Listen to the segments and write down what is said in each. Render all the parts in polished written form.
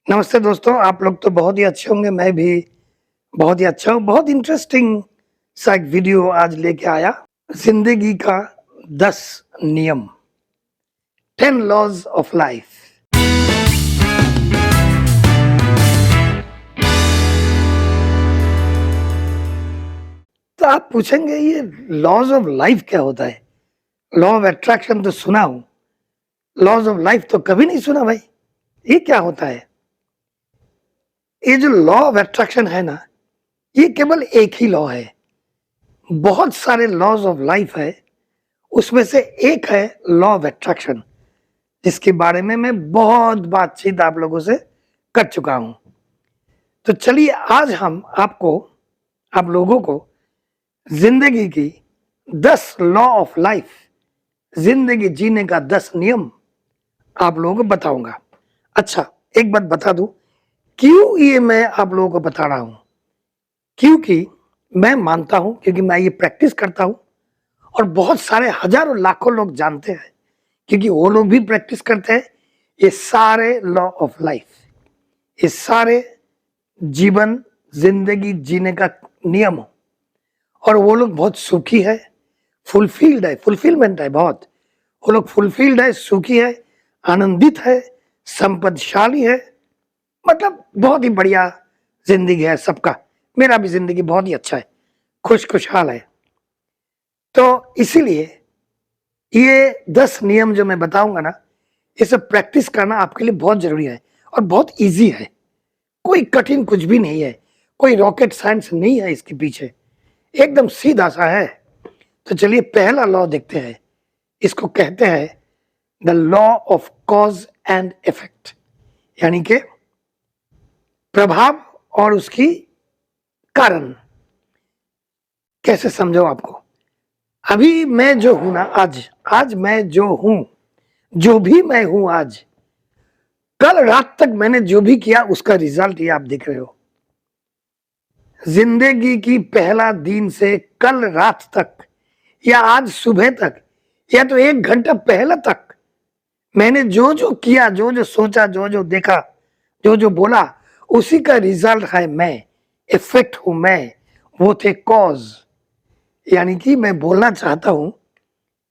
नमस्ते दोस्तों, आप लोग तो बहुत ही अच्छे होंगे, मैं भी बहुत ही अच्छा हूँ। बहुत इंटरेस्टिंग सा एक वीडियो आज लेके आया। ज़िंदगी का 10 नियम, 10 लॉज़ ऑफ लाइफ। तो आप पूछेंगे ये लॉज़ ऑफ लाइफ क्या होता है? लॉ ऑफ अट्रैक्शन तो सुना हूँ, लॉज़ ऑफ लाइफ तो कभी नहीं सुना भाई। ये क्या होता है? ये जो लॉ ऑफ अट्रैक्शन है ना, ये केवल एक ही लॉ है। बहुत सारे लॉज़ ऑफ लाइफ है, उसमें से एक है लॉ ऑफ अट्रैक्शन, जिसके बारे में मैं बहुत बातचीत आप लोगों से कर चुका हूं। तो चलिए आज हम आप लोगों को जिंदगी की 10 लॉ ऑफ लाइफ, जिंदगी जीने का 10 नियम आप लोगों को बताऊंगा। अच्छा, एक बात बता दूं, क्यों ये मैं आप लोगों को बता रहा हूं? क्योंकि मैं मानता हूं, क्योंकि मैं ये प्रैक्टिस करता हूं और बहुत सारे हजारों लाखों लोग जानते हैं, क्योंकि वो लोग भी प्रैक्टिस करते हैं। ये सारे लॉ ऑफ लाइफ, ये सारे जीवन जिंदगी जीने का नियम हो, और वो लोग बहुत सुखी है, फुलफिल्ड है, फुलफिलमेंट है बहुत। वो लोग फुलफिल्ड है, सुखी है, आनंदित है, संपदशाली है, मतलब बहुत ही बढ़िया जिंदगी है सबका। मेरा भी जिंदगी बहुत ही अच्छा है, खुशहाल है। तो इसीलिए ये 10 नियम जो मैं बताऊंगा ना, ये सब प्रैक्टिस करना आपके लिए बहुत जरूरी है और बहुत इजी है। कोई कठिन कुछ भी नहीं है, कोई रॉकेट साइंस नहीं है इसके पीछे, एकदम सीधा सा है। तो चलिए पहला लॉ देखते हैं। इसको कहते हैं the law of cause and effect, यानी कि प्रभाव और उसकी कारण। कैसे समझो आपको? अभी मैं जो हूं ना, आज मैं जो हूं, जो भी मैं हूं आज, कल रात तक मैंने जो भी किया उसका रिजल्ट ये आप देख रहे हो। जिंदगी की पहला दिन से कल रात तक, या आज सुबह तक, या तो 1 घंटा पहले तक, मैंने जो जो किया, जो जो सोचा, जो जो देखा, जो जो बोला, उसी का रिजल्ट है मैं। इफेक्ट हूं मैं, वो थे कॉज। यानी कि मैं बोलना चाहता हूं,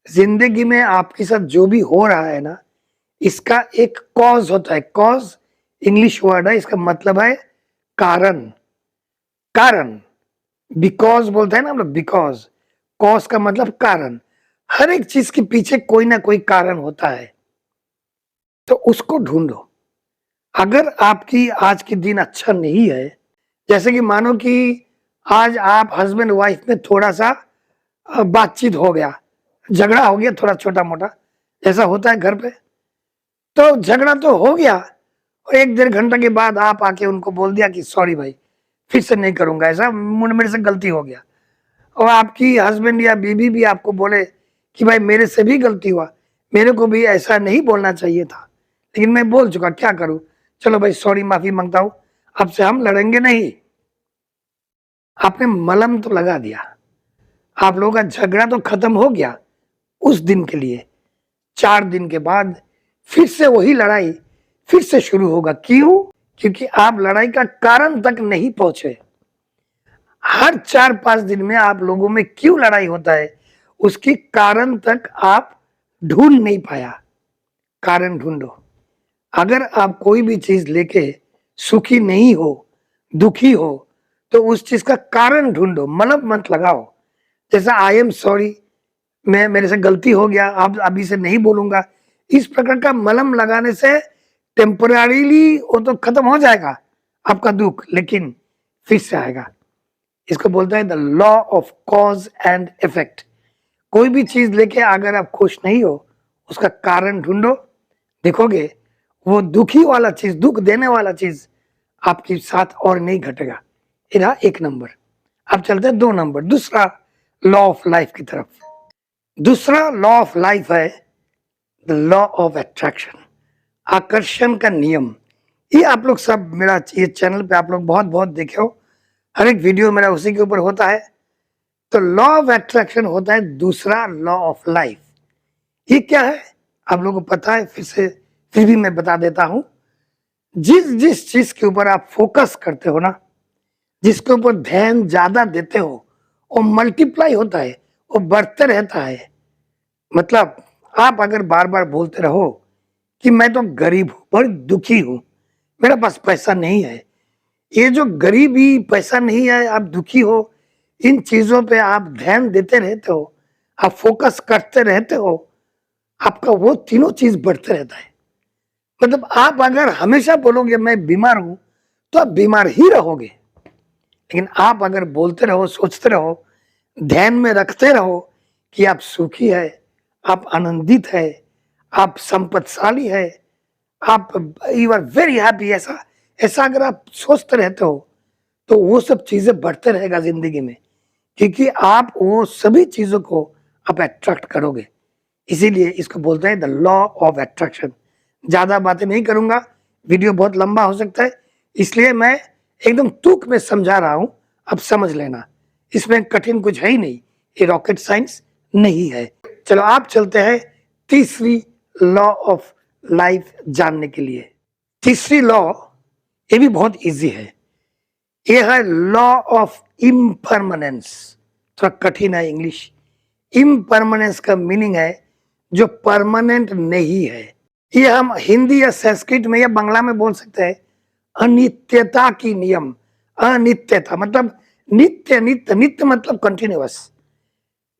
जिंदगी में आपके साथ जो भी हो रहा है ना, इसका एक कॉज होता है। कॉज इंग्लिश वर्ड है, इसका मतलब है कारण। कारण, बिकॉज बोलते हैं ना हम लोग, बिकॉज। कॉज का मतलब कारण। हर एक चीज के पीछे कोई ना कोई कारण होता है, तो उसको ढूंढो। अगर आपकी आज की दिन अच्छा नहीं है, जैसे कि मानो कि आज आप हस्बैंड वाइफ में थोड़ा सा बातचीत हो गया, झगड़ा हो गया थोड़ा छोटा मोटा, ऐसा होता है घर पे। तो झगड़ा तो हो गया, और 1 डेढ़ घंटा के बाद आप आके उनको बोल दिया कि सॉरी भाई, फिर से नहीं करूंगा, ऐसा मेरे से गलती हो गया। और आपकी हस्बैंड या बीवी भी आपको बोले कि भाई मेरे से भी गलती हुआ, मेरे को भी ऐसा नहीं बोलना चाहिए था, लेकिन मैं बोल चुका, क्या करूं, चलो भाई सॉरी, माफी मांगता हूं, अब से हम लड़ेंगे नहीं। आपने मलम तो लगा दिया, आप लोगों का झगड़ा तो खत्म हो गया उस दिन के लिए। 4 दिन के बाद फिर से वही लड़ाई फिर से शुरू होगा। क्यों? क्योंकि आप लड़ाई का कारण तक नहीं पहुंचे। हर 4-5 दिन में आप लोगों में क्यों लड़ाई होता है, उसकी कारण तक आप ढूंढ नहीं पाया। कारण ढूंढो। अगर आप कोई भी चीज लेके सुखी नहीं हो, दुखी हो, तो उस चीज का कारण ढूंढो, मलम मत लगाओ। जैसा आई एम सॉरी, मैं मेरे से गलती हो गया, अब अभी से नहीं बोलूंगा, इस प्रकार का मलम लगाने से टेम्पररीली वो तो खत्म हो जाएगा आपका दुख, लेकिन फिर से आएगा। इसको बोलते हैं the law of cause and effect. कोई भी चीज लेके अगर आप खुश नहीं हो, उसका कारण ढूंढो, देखोगे वो दुखी वाला चीज, दुख देने वाला चीज आपके साथ और नहीं घटेगा। ये रहा 1 नंबर। अब चलते हैं 2 नंबर, दूसरा लॉ ऑफ लाइफ की तरफ। दूसरा लॉ ऑफ लाइफ है द लॉ ऑफ अट्रैक्शन, आकर्षण का नियम। ये आप लोग सब मेरा ये चैनल पे आप लोग बहुत बहुत देखे हो, हर एक वीडियो मेरा उसी के ऊपर होता है। तो लॉ ऑफ अट्रैक्शन होता है दूसरा लॉ ऑफ लाइफ। ये क्या है आप लोगों को पता है? फिर भी मैं बता देता हूं। जिस जिस चीज के ऊपर आप फोकस करते हो ना, जिसके ऊपर ध्यान ज्यादा देते हो, वो मल्टीप्लाई होता है, वो बढ़ते रहता है। मतलब आप अगर बार बार बोलते रहो कि मैं तो गरीब हूं, बड़ी दुखी हूं, मेरा पास पैसा नहीं है, ये जो गरीबी, पैसा नहीं है, आप दुखी हो, इन चीजों पे आप ध्यान देते रहते हो, आप फोकस करते रहते हो, आपका वो तीनों चीज बढ़ते रहता है। मतलब आप अगर हमेशा बोलोगे मैं बीमार हूं, तो आप बीमार ही रहोगे। लेकिन आप अगर बोलते रहो, सोचते रहो, ध्यान में रखते रहो कि आप सुखी है, आप आनंदित है, आप संपत्तिशाली है, आप यू आर वेरी हैप्पी, ऐसा ऐसा अगर आप सोचते रहते हो, तो वो सब चीजें बढ़ते रहेगा जिंदगी में, क्योंकि आप वो सभी चीजों को आप अट्रैक्ट करोगे। इसीलिए इसको बोलते हैं द लॉ ऑफ अट्रैक्शन। ज्यादा बातें नहीं करूंगा, वीडियो बहुत लंबा हो सकता है, इसलिए मैं एकदम तुक में समझा रहा हूं, अब समझ लेना, इसमें कठिन कुछ है ही नहीं, ये रॉकेट साइंस नहीं है। चलो आप चलते हैं तीसरी लॉ ऑफ लाइफ जानने के लिए। तीसरी लॉ, ये भी बहुत इजी है, ये है लॉ ऑफ इम्परमानेंस। थोड़ा कठिन है इंग्लिश। इम्परमानेंस का मीनिंग है जो परमानेंट नहीं है। ये हम हिंदी या संस्कृत में या बांग्ला में बोल सकते हैं अनित्यता की नियम। अनित्यता मतलब नित्य, नित्य नित्य मतलब कंटिन्यूअस,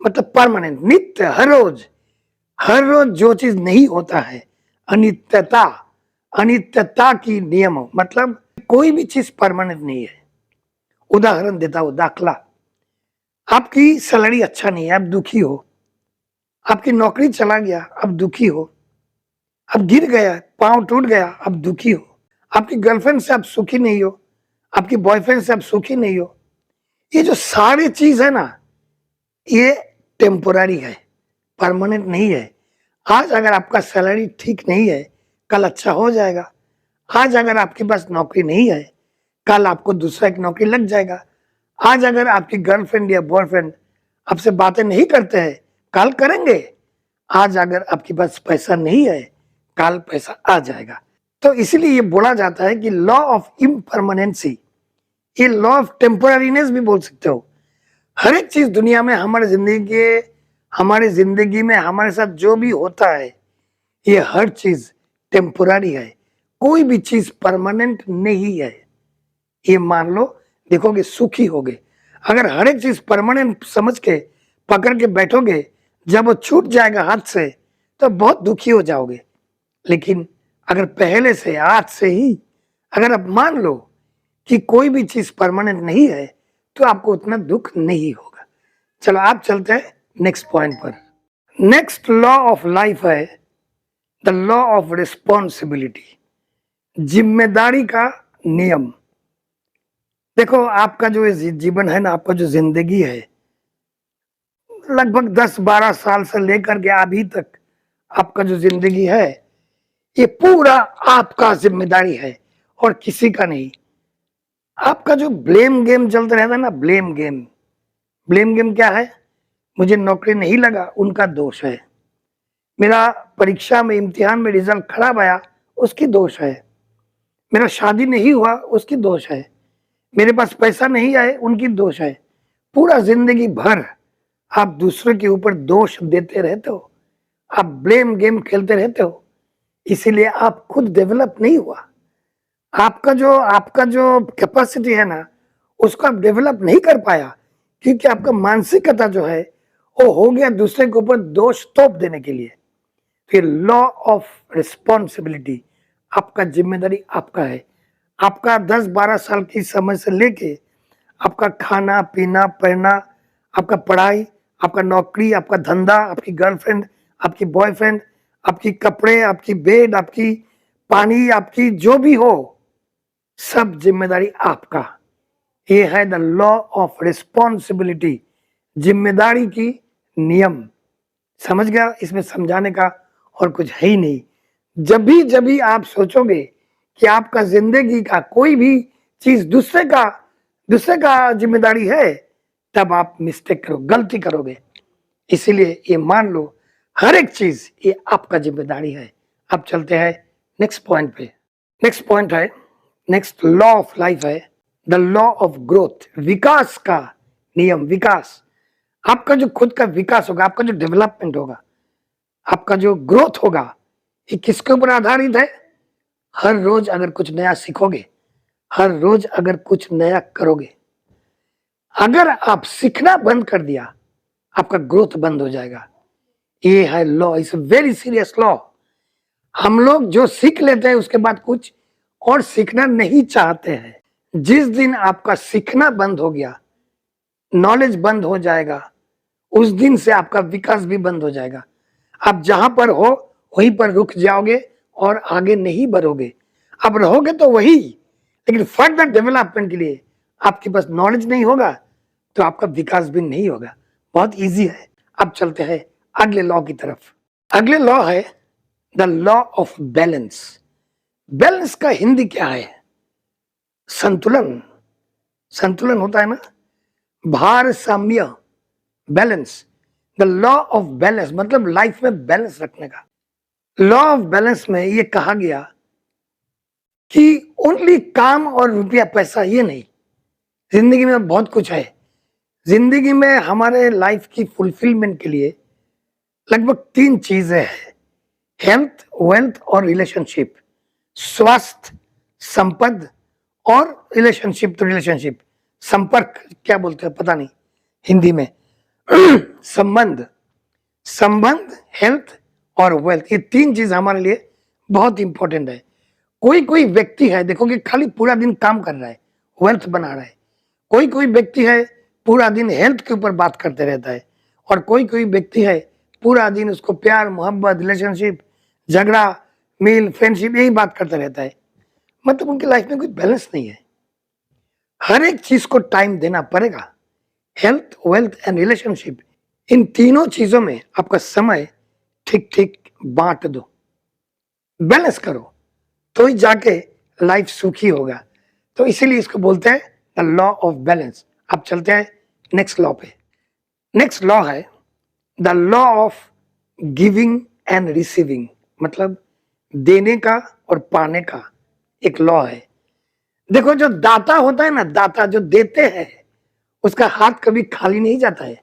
मतलब परमानेंट, नित्य, हर रोज जो चीज नहीं होता है, अनित्यता। अनित्यता की नियम मतलब कोई भी चीज परमानेंट नहीं है। उदाहरण देता हूं, दाखला, आपकी सैलरी अच्छा नहीं है, आप दुखी हो, आपकी नौकरी चला गया, आप दुखी हो, अब गिर गया, पांव टूट गया, अब दुखी हो, आपकी गर्लफ्रेंड से आप सुखी नहीं हो, आपकी बॉयफ्रेंड से आप सुखी नहीं हो, ये जो सारी चीज है ना, ये टेम्पोररी है, परमानेंट नहीं है। आज अगर आपका सैलरी ठीक नहीं है, कल अच्छा हो जाएगा। आज अगर आपके पास नौकरी नहीं है, कल आपको दूसरा एक नौकरी लग जाएगा। आज अगर आपकी गर्लफ्रेंड या बॉयफ्रेंड आपसे बातें नहीं करते हैं, कल करेंगे। आज अगर आपके पास पैसा नहीं है, कल पैसा आ जाएगा। तो इसलिए ये बोला जाता है कि लॉ ऑफ इम्परमानेंसी, ये लॉ ऑफ टेम्पोररीनेस भी बोल सकते हो। हर एक चीज दुनिया में, हमारी जिंदगी में हमारे साथ जो भी होता है, ये हर चीज टेम्पोररी है, कोई भी चीज परमानेंट नहीं है। ये मान लो, देखोगे सुखी होगे। अगर हर एक चीज परमानेंट समझ के पकड़ के बैठोगे, जब वो छूट जाएगा हाथ से, तो बहुत दुखी हो जाओगे। लेकिन अगर पहले से, आज से ही अगर आप मान लो कि कोई भी चीज परमानेंट नहीं है, तो आपको उतना दुख नहीं होगा। चलो आप चलते हैं नेक्स्ट पॉइंट पर। नेक्स्ट लॉ ऑफ लाइफ है द लॉ ऑफ रिस्पॉन्सिबिलिटी, जिम्मेदारी का नियम। देखो आपका जो जीवन है ना, आपका जो जिंदगी है, लगभग 10-12 साल से लेकर के अभी तक आपका जो जिंदगी है, ये पूरा आपका जिम्मेदारी है और किसी का नहीं। आपका जो ब्लेम गेम चलता रहता है ना, ब्लेम गेम, ब्लेम गेम क्या है? मुझे नौकरी नहीं लगा, उनका दोष है। मेरा परीक्षा में, इम्तिहान में रिजल्ट खराब आया, उसकी दोष है। मेरा शादी नहीं हुआ, उसकी दोष है। मेरे पास पैसा नहीं आए, उनकी दोष है। पूरा जिंदगी भर आप दूसरे के ऊपर दोष देते रहते हो, आप ब्लेम गेम खेलते रहते हो, इसीलिए आप खुद डेवलप नहीं हुआ। आपका जो कैपेसिटी है ना, उसको आप डेवलप नहीं कर पाया, क्योंकि आपका मानसिकता जो है वो हो गया दूसरे के ऊपर दोष थोप देने के लिए। फिर लॉ ऑफ रिस्पॉन्सिबिलिटी, आपका जिम्मेदारी आपका है। आपका 10-12 साल की समय से लेके आपका खाना पीना, पढ़ना, आपका पढ़ाई, आपका नौकरी, आपका धंधा, आपकी गर्लफ्रेंड, आपकी बॉयफ्रेंड, आपकी कपड़े, आपकी बेड, आपकी पानी, आपकी जो भी हो, सब जिम्मेदारी आपका। ये है द लॉ ऑफ रिस्पॉन्सिबिलिटी, जिम्मेदारी की नियम। समझ गया? इसमें समझाने का और कुछ है ही नहीं। जब भी आप सोचोगे कि आपका जिंदगी का कोई भी चीज दूसरे का जिम्मेदारी है, तब आप मिस्टेक करो, गलती करोगे। इसीलिए ये मान लो, हर एक चीज ये आपका जिम्मेदारी है। अब चलते हैं नेक्स्ट पॉइंट पे। नेक्स्ट पॉइंट है, नेक्स्ट लॉ ऑफ लाइफ है द लॉ ऑफ ग्रोथ, विकास का नियम। विकास, आपका जो खुद का विकास होगा, आपका जो डेवलपमेंट होगा, आपका जो ग्रोथ होगा, ये किसके ऊपर आधारित है? हर रोज अगर कुछ नया सीखोगे, हर रोज अगर कुछ नया करोगे। अगर आप सीखना बंद कर दिया, आपका ग्रोथ बंद हो जाएगा। ये है law, it's very serious law. हम लोग जो सीख लेते हैं उसके बाद कुछ और सीखना नहीं चाहते हैं। जिस दिन आपका सीखना बंद हो गया, नॉलेज बंद हो जाएगा, उस दिन से आपका विकास भी बंद हो जाएगा। आप जहां पर हो वहीं पर रुक जाओगे और आगे नहीं बढ़ोगे। आप रहोगे तो वही, लेकिन फर्दर डेवलपमेंट के लिए आपके पास नॉलेज नहीं होगा तो आपका विकास भी नहीं होगा। बहुत इजी है। अब चलते हैं अगले लॉ की तरफ। अगले लॉ है the law of balance. Balance का हिंदी क्या है? संतुलन। संतुलन होता है ना, भारसाम्य, balance. The law of balance मतलब लाइफ में बैलेंस रखने का। लॉ ऑफ बैलेंस में ये कहा गया कि ओनली काम और रुपया पैसा ये नहीं, जिंदगी में बहुत कुछ है। जिंदगी में हमारे लाइफ की फुलफिलमेंट के लिए लगभग 3 चीजें हैं, हेल्थ, वेल्थ और रिलेशनशिप। स्वास्थ्य, संपद और रिलेशनशिप। तो रिलेशनशिप, संपर्क क्या बोलते हैं पता नहीं हिंदी में संबंध, संबंध, हेल्थ और वेल्थ, ये 3 चीज हमारे लिए बहुत इंपॉर्टेंट है। कोई कोई व्यक्ति है देखोगे खाली पूरा दिन काम कर रहा है, वेल्थ बना रहा है। कोई कोई व्यक्ति है पूरा दिन हेल्थ के ऊपर बात करते रहता है, और कोई कोई व्यक्ति है पूरा दिन उसको प्यार, मोहब्बत, रिलेशनशिप, झगड़ा, मेल, फ्रेंडशिप यही बात करता रहता है। मतलब उनकी लाइफ में कोई बैलेंस नहीं है। हर एक चीज को टाइम देना पड़ेगा। हेल्थ, वेल्थ एंड रिलेशनशिप, इन तीनों चीजों में आपका समय ठीक ठीक बांट दो, बैलेंस करो, तो ही जाके लाइफ सुखी होगा। तो इसीलिए इसको बोलते हैं द लॉ ऑफ बैलेंस। अब चलते हैं नेक्स्ट लॉ पे। नेक्स्ट लॉ है the law of giving and receiving, मतलब देने का और पाने का एक लॉ है। देखो जो दाता होता है ना, दाता जो देते हैं, उसका हाथ कभी खाली नहीं जाता है,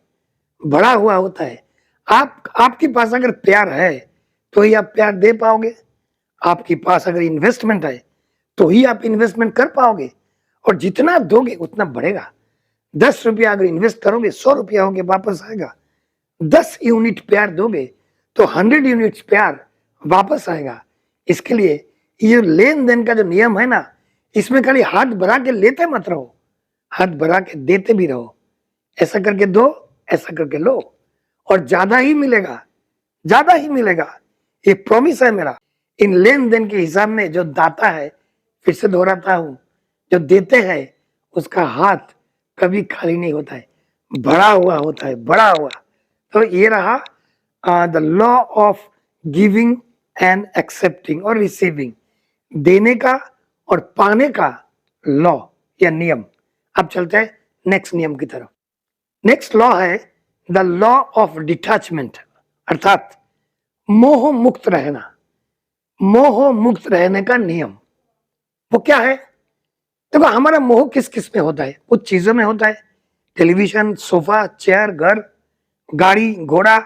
भरा हुआ होता है। आपके पास अगर प्यार है तो ही आप प्यार दे पाओगे। आपके पास अगर इन्वेस्टमेंट है तो ही आप इन्वेस्टमेंट कर पाओगे, और जितना दोगे उतना बढ़ेगा। 10 रुपया अगर इन्वेस्ट करोगे 100 रुपया होके वापस आएगा। 10 यूनिट प्यार दोगे तो 100 यूनिट प्यार वापस आएगा। इसके लिए ये लेन देन का जो नियम है ना, इसमें खाली हाथ बढ़ा के लेते मत रहो, हाथ बढ़ा के देते भी रहो। ऐसा करके दो, ऐसा करके लो, और ज्यादा ही मिलेगा, ज्यादा ही मिलेगा। ये प्रॉमिस है मेरा। इन लेन देन के हिसाब में जो दाता है, फिर से दोहराता हूं, जो देते हैं उसका हाथ कभी खाली नहीं होता है, भरा हुआ होता है, भरा हुआ। तो ये रहा the law of giving and accepting और रिसीविंग, देने का और पाने का लॉ या नियम। अब चलते हैं नेक्स्ट नियम की तरफ। नेक्स्ट लॉ है द लॉ ऑफ डिटैचमेंट, अर्थात मोह मुक्त रहना। मोह मुक्त रहने का नियम वो क्या है? देखो हमारा मोह किस किस में होता है? कुछ चीजों में होता है, टेलीविजन, सोफा, चेयर, घर, गाड़ी, घोड़ा,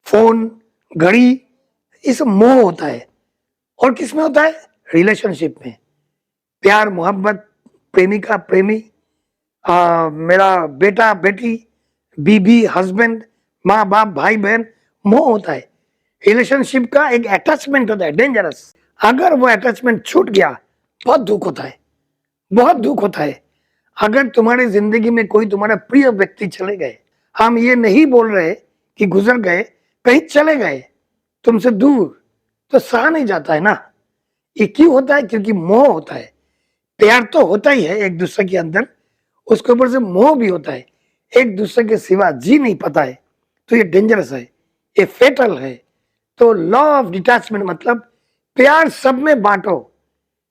फोन, घड़ी, इस मोह होता है। और किस में होता है? रिलेशनशिप में, प्यार, मोहब्बत, प्रेमिका, प्रेमी, मेरा बेटा, बेटी, बीबी, हस्बैंड, माँ बाप, भाई बहन, मोह होता है। रिलेशनशिप का एक अटैचमेंट होता है, डेंजरस। अगर वो अटैचमेंट छूट गया बहुत दुख होता है, बहुत दुख होता है। अगर तुम्हारी जिंदगी में कोई तुम्हारा प्रिय व्यक्ति चले गए, हम ये नहीं बोल रहे कि गुजर गए, कहीं चले गए तुमसे दूर, तो सहा नहीं जाता है ना। ये क्यों होता है? क्योंकि मोह होता है। प्यार तो होता ही है एक दूसरे के अंदर, उसके ऊपर से मोह भी होता है, एक दूसरे के सिवा जी नहीं पाता है। तो ये डेंजरस है, ये फेटल है। तो लॉ ऑफ डिटैचमेंट मतलब प्यार सब में बांटो,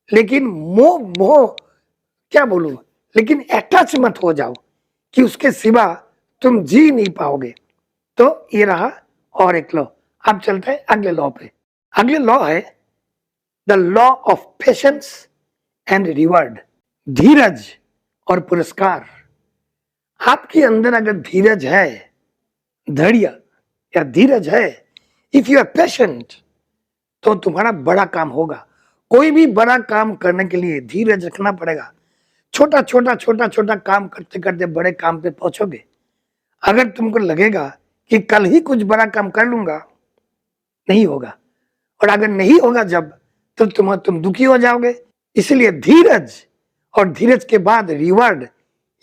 लेकिन मोह मोह क्या बोलूं, लेकिन अटैच मत हो जाओ कि उसके सिवा तुम जी नहीं पाओगे। तो ये रहा और एक लॉ। अब चलते हैं अगले लॉ पे। अगले लॉ है the law of patience and reward, धीरज और पुरस्कार। आपके अंदर अगर धीरज है, धैर्य या धीरज है, इफ यू आर पेशेंट, तो तुम्हारा बड़ा काम होगा। कोई भी बड़ा काम करने के लिए धीरज रखना पड़ेगा। छोटा छोटा काम करते करते बड़े काम पे पहुंचोगे। अगर तुमको लगेगा कि कल ही कुछ बड़ा काम कर लूंगा, नहीं होगा। और अगर नहीं होगा जब, तो तुम दुखी हो जाओगे। इसलिए धीरज, और धीरज के बाद रिवॉर्ड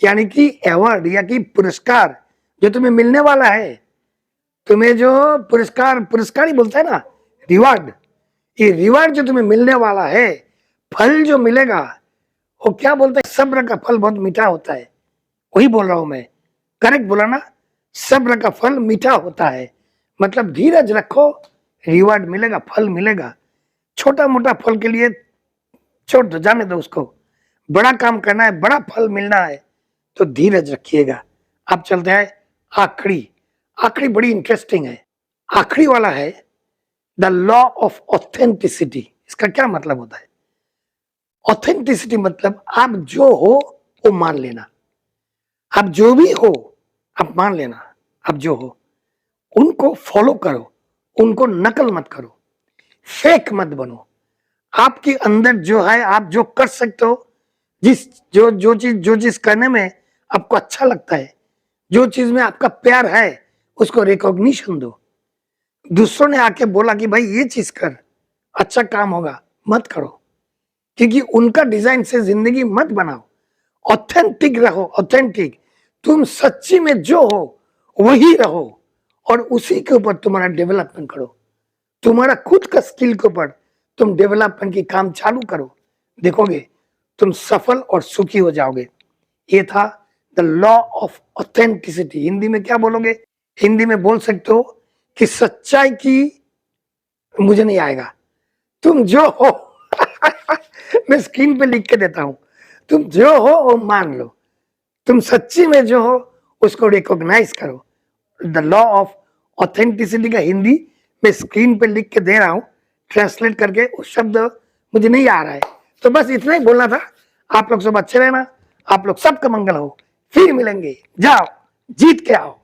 यानी कि अवार्ड या कि पुरस्कार जो तुम्हें मिलने वाला है। तुम्हें जो पुरस्कार ही बोलता है ना, रिवॉर्ड। ये रिवॉर्ड जो तुम्हें मिलने वाला है, फल जो मिलेगा, वो क्या बोलता है, सब्र का फल बहुत मीठा होता है। वही बोल रहा हूं मैं, करेक्ट बोला ना, सब्र का फल मीठा होता है। मतलब धीरज रखो, रिवॉर्ड मिलेगा, फल मिलेगा। छोटा मोटा फल के लिए छोड़ दो, जाने दो उसको। बड़ा काम करना है, बड़ा फल मिलना है, तो धीरज रखिएगा। अब चलते हैं आखिरी बड़ी इंटरेस्टिंग है। आखिरी वाला है द लॉ ऑफ ऑथेंटिसिटी। इसका क्या मतलब होता है? ऑथेंटिसिटी मतलब आप जो हो वो मान लेना। आप जो भी हो आप मान लेना। आप जो हो उनको फॉलो करो, उनको नकल मत करो, फेक मत बनो। आपके अंदर जो है, आप जो कर सकते हो, जो चीज करने में आपको अच्छा लगता है, जो चीज में आपका प्यार है, उसको रिकॉग्निशन दो। दूसरों ने आके बोला कि भाई ये चीज कर, अच्छा काम होगा, मत करो, क्योंकि उनका डिजाइन से जिंदगी मत बनाओ। ऑथेंटिक रहो, ऑथेंटिक। तुम सच्ची में जो हो वही रहो, और उसी के ऊपर तुम्हारा डेवलपमेंट करो। तुम्हारा खुद का स्किल के ऊपर तुम डेवलपमेंट की काम चालू करो, देखोगे तुम सफल और सुखी हो जाओगे। ये था the law of authenticity. Hindi में क्या बोलोगे? हिंदी में बोल सकते हो कि सच्चाई की, मुझे नहीं आएगा, तुम जो हो मैं स्क्रीन पे लिख के देता हूं, तुम जो हो वो मान लो। तुम सच्ची में जो हो उसको रिकॉग्नाइज करो। द लॉ ऑफ ऑथेंटिसिटी का हिंदी मैं स्क्रीन पे लिख के दे रहा हूं, ट्रांसलेट करके। उस शब्द मुझे नहीं आ रहा है, तो बस इतना ही बोलना था। आप लोग सब अच्छे रहना, आप लोग सबका मंगल हो। फिर मिलेंगे, जाओ जीत के आओ।